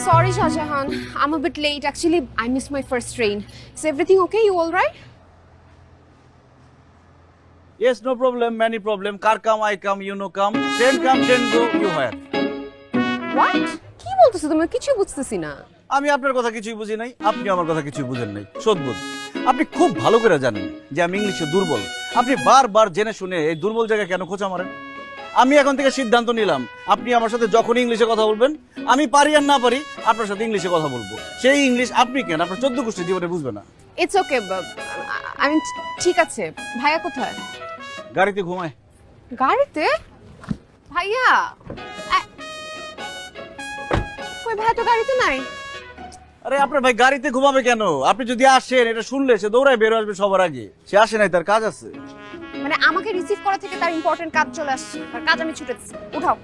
Sorry, Shahjahan. I'm a bit late. Actually, I missed my first train. Is everything okay? You all right? Yes, no problem, many problem. Car come, I come, you know come. Train come, train go, you hire. What? কি বলতেছো তুমি? কিছু বুঝতেছি না। আমি আপনার কথা কিছুই বুঝি নাই, আপনি আমার কথা কিছুই বুঝেন নাই। সদবুদ্ধ। আপনি খুব ভালো করে জানেন যে আমি ইংলিশে দুর্বল। আপনি বারবার জেনে শুনে এই দুর্বল জায়গায় কেন খোঁচা মারেন? আমি এখন থেকে সিদ্ধান্ত নিলাম, আপনি আমার সাথে যখন ইংলিশে কথা বলবেন, আমি পারি আর না পারি আপনার সাথে ইংলিশে কথা বলবো। সেই ইংলিশ আপনি কেন আপনার 14 গোষ্ঠী জীবনে বুঝবে না। It's okay. I mean, ঠিক আছে। ভাইয়া কোথায়? গাড়িতে ঘুমায়। গাড়িতে? ভাইয়া। কই ভাইয়া তো গাড়িতে নাই। আরে আপনার ভাই গাড়িতে ঘুমাবে কেন? আপনি যদি আসেন এটা শুনলে সে দৌড়ায় বের আসবে সবার আগে। সে আসে নাই, তার কাজ আছে। মানে আমাকে রিসিভ করা থেকে তার ইম্পর্টেন্ট কাজ চলে আসছে। তার কাজ আমি ছুটে দিচ্ছি। উঠাও।